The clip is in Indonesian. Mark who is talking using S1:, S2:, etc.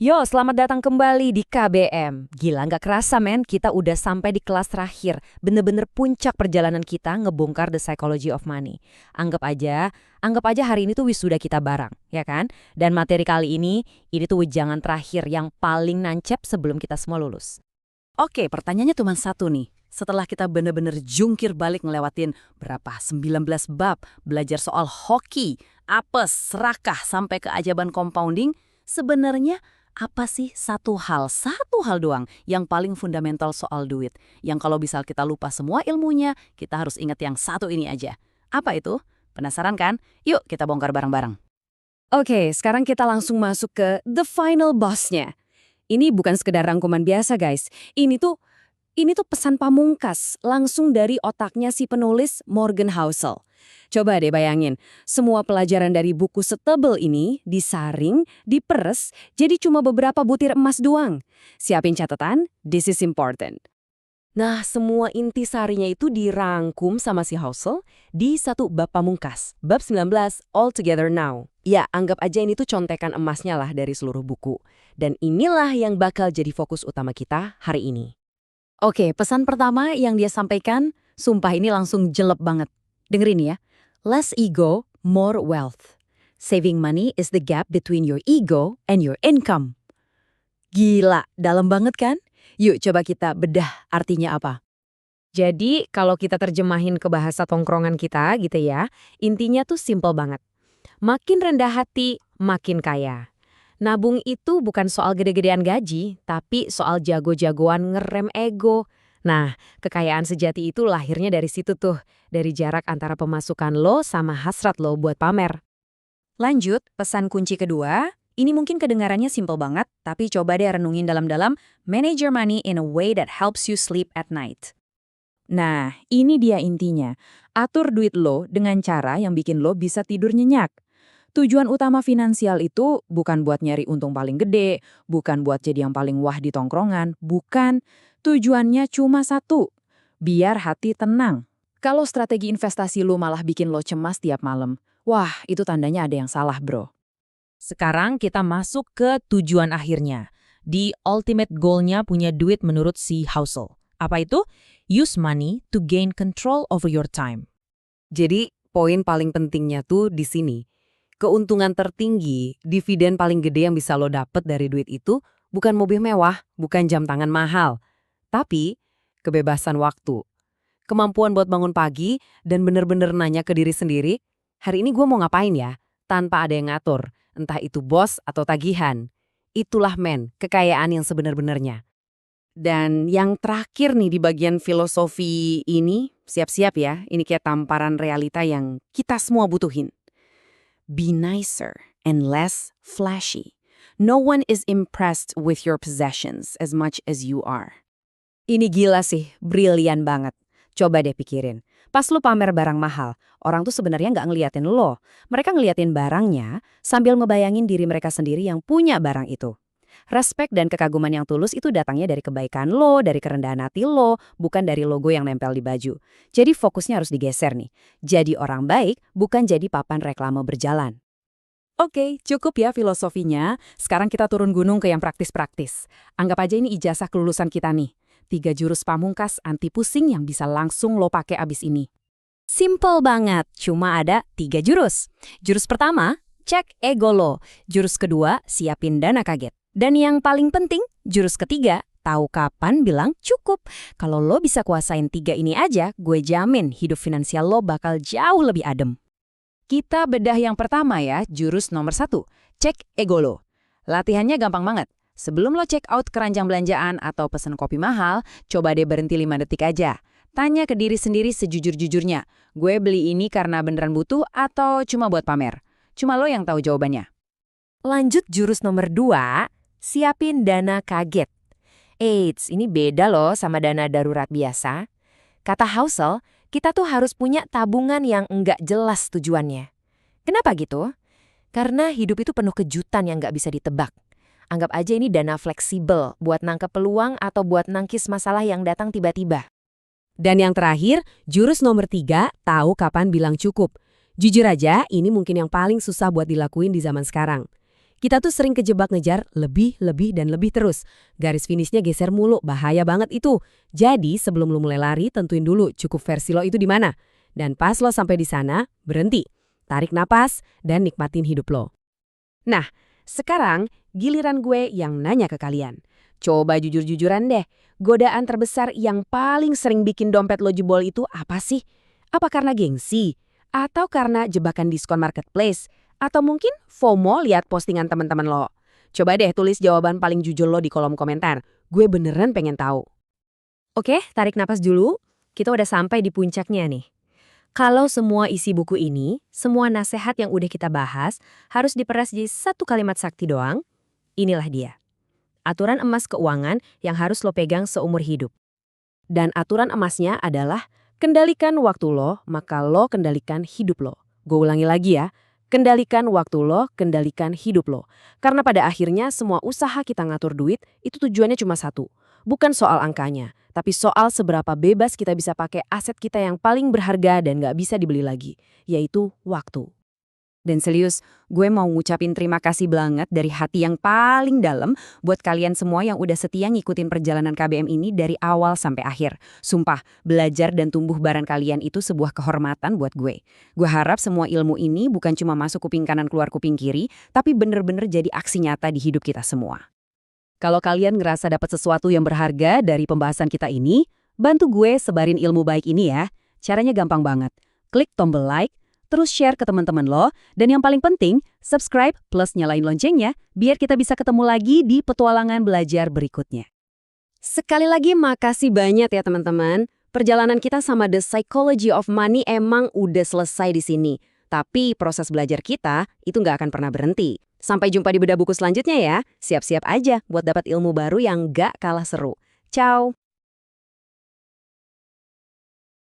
S1: Yo, selamat datang kembali di KBM. Gila, nggak kerasa men, kita udah sampai di kelas terakhir. Bener-bener puncak perjalanan kita ngebongkar the psychology of money. Anggap aja hari ini tuh wisuda kita bareng, ya kan? Dan materi kali ini tuh wejangan terakhir yang paling nancep sebelum kita semua lulus.
S2: Oke, pertanyaannya cuma satu nih. Setelah kita bener-bener jungkir balik ngelewatin berapa? 19 bab, belajar soal hoki, apes, serakah, sampai keajaban compounding, sebenarnya apa sih satu hal doang yang paling fundamental soal duit? Yang kalau misal kita lupa semua ilmunya, kita harus ingat yang satu ini aja. Apa itu? Penasaran kan? Yuk kita bongkar bareng-bareng.
S1: Oke, sekarang kita langsung masuk ke the final boss-nya. Ini bukan sekedar rangkuman biasa guys. Ini tuh pesan pamungkas langsung dari otaknya si penulis Morgan Housel. Coba deh bayangin, semua pelajaran dari buku setebel ini disaring, diperes, jadi cuma beberapa butir emas doang. Siapin catatan, this is important. Nah, semua intisarinya itu dirangkum sama si Housel di satu bab pamungkas, bab 19, All Together Now. Ya, anggap aja ini tuh contekan emasnya lah dari seluruh buku. Dan inilah yang bakal jadi fokus utama kita hari ini.
S2: Oke, pesan pertama yang dia sampaikan, sumpah ini langsung jelek banget. Dengerin ya. Less ego, more wealth. Saving money is the gap between your ego and your income. Gila, dalam banget kan? Yuk coba kita bedah artinya apa.
S1: Jadi, kalau kita terjemahin ke bahasa tongkrongan kita gitu ya, intinya tuh simple banget. Makin rendah hati, makin kaya. Nabung itu bukan soal gede-gedean gaji, tapi soal jago-jagoan ngerem ego. Nah, kekayaan sejati itu lahirnya dari situ tuh, dari jarak antara pemasukan lo sama hasrat lo buat pamer.
S3: Lanjut, pesan kunci kedua, ini mungkin kedengarannya simple banget, tapi coba deh renungin dalam-dalam, manage your money in a way that helps you sleep at night. Nah, ini dia intinya. Atur duit lo dengan cara yang bikin lo bisa tidur nyenyak. Tujuan utama finansial itu bukan buat nyari untung paling gede, bukan buat jadi yang paling wah di tongkrongan, bukan. Tujuannya cuma satu, biar hati tenang. Kalau strategi investasi lo malah bikin lo cemas tiap malam, wah itu tandanya ada yang salah bro.
S1: Sekarang kita masuk ke tujuan akhirnya. Di ultimate goal-nya punya duit menurut si Housel. Apa itu? Use money to gain control over your time.
S4: Jadi, poin paling pentingnya tuh di sini. Keuntungan tertinggi, dividen paling gede yang bisa lo dapet dari duit itu bukan mobil mewah, bukan jam tangan mahal, tapi kebebasan waktu. Kemampuan buat bangun pagi dan bener-bener nanya ke diri sendiri, hari ini gue mau ngapain ya? Tanpa ada yang ngatur, entah itu bos atau tagihan. Itulah kekayaan yang sebenar-benarnya. Dan yang terakhir nih di bagian filosofi ini, siap-siap ya, ini kayak tamparan realita yang kita semua butuhin. Be nicer and less flashy. No one is impressed with your possessions as much as you are.
S3: Ini gila sih, brilian banget. Coba deh pikirin. Pas lu pamer barang mahal, orang tuh sebenarnya nggak ngeliatin lo. Mereka ngeliatin barangnya sambil ngebayangin diri mereka sendiri yang punya barang itu. Respek dan kekaguman yang tulus itu datangnya dari kebaikan lo, dari kerendahan hati lo, bukan dari logo yang nempel di baju. Jadi fokusnya harus digeser nih. Jadi orang baik, bukan jadi papan reklame berjalan. Oke, cukup ya filosofinya. Sekarang kita turun gunung ke yang praktis-praktis. Anggap aja ini ijazah kelulusan kita nih. 3 jurus pamungkas anti pusing yang bisa langsung lo pakai abis ini. Simple banget, cuma ada 3 jurus. Jurus pertama, cek ego lo. Jurus kedua, siapin dana kaget. Dan yang paling penting, jurus ketiga, tahu kapan bilang cukup. Kalau lo bisa kuasain 3 ini aja, gue jamin hidup finansial lo bakal jauh lebih adem. Kita bedah yang pertama ya, jurus nomor 1, cek ego lo. Latihannya gampang banget. Sebelum lo check out keranjang belanjaan atau pesen kopi mahal, coba deh berhenti 5 detik aja. Tanya ke diri sendiri sejujur-jujurnya, gue beli ini karena beneran butuh atau cuma buat pamer? Cuma lo yang tahu jawabannya. Lanjut jurus nomor 2, siapin dana kaget. Eits, ini beda loh sama dana darurat biasa. Kata Housel, kita tuh harus punya tabungan yang nggak jelas tujuannya. Kenapa gitu? Karena hidup itu penuh kejutan yang nggak bisa ditebak. Anggap aja ini dana fleksibel buat nangkep peluang atau buat nangkis masalah yang datang tiba-tiba.
S4: Dan yang terakhir, jurus nomor 3, tahu kapan bilang cukup. Jujur aja, ini mungkin yang paling susah buat dilakuin di zaman sekarang.
S3: Kita tuh sering kejebak ngejar lebih, dan lebih terus. Garis finishnya geser mulu, bahaya banget itu. Jadi sebelum lo mulai lari, tentuin dulu cukup versi lo itu di mana. Dan pas lo sampai di sana, berhenti. Tarik napas dan nikmatin hidup lo. Nah, sekarang giliran gue yang nanya ke kalian. Coba jujur-jujuran deh, godaan terbesar yang paling sering bikin dompet lo jebol itu apa sih? Apa karena gengsi? Atau karena jebakan diskon marketplace? Atau mungkin FOMO lihat postingan teman-teman lo? Coba deh tulis jawaban paling jujur lo di kolom komentar. Gue beneran pengen tahu. Oke, tarik napas dulu. Kita udah sampai di puncaknya nih. Kalau semua isi buku ini, semua nasihat yang udah kita bahas, harus diperas di satu kalimat sakti doang, inilah dia. Aturan emas keuangan yang harus lo pegang seumur hidup. Dan aturan emasnya adalah, kendalikan waktu lo, maka lo kendalikan hidup lo. Gue ulangi lagi ya, kendalikan waktu lo, kendalikan hidup lo. Karena pada akhirnya semua usaha kita ngatur duit, itu tujuannya cuma satu. Bukan soal angkanya, tapi soal seberapa bebas kita bisa pakai aset kita yang paling berharga dan nggak bisa dibeli lagi, yaitu waktu. Dan serius, gue mau ngucapin terima kasih banget dari hati yang paling dalam buat kalian semua yang udah setia ngikutin perjalanan KBM ini dari awal sampai akhir. Sumpah, belajar dan tumbuh bareng kalian itu sebuah kehormatan buat gue. Gue harap semua ilmu ini bukan cuma masuk kuping kanan keluar kuping kiri, tapi bener-bener jadi aksi nyata di hidup kita semua. Kalau kalian ngerasa dapat sesuatu yang berharga dari pembahasan kita ini, bantu gue sebarin ilmu baik ini ya. Caranya gampang banget. Klik tombol like, terus share ke teman-teman lo, dan yang paling penting, subscribe plus nyalain loncengnya biar kita bisa ketemu lagi di petualangan belajar berikutnya.
S1: Sekali lagi makasih banyak ya teman-teman. Perjalanan kita sama The Psychology of Money emang udah selesai di sini. Tapi proses belajar kita itu nggak akan pernah berhenti. Sampai jumpa di bedah buku selanjutnya ya. Siap-siap aja buat dapat ilmu baru yang nggak kalah seru. Ciao!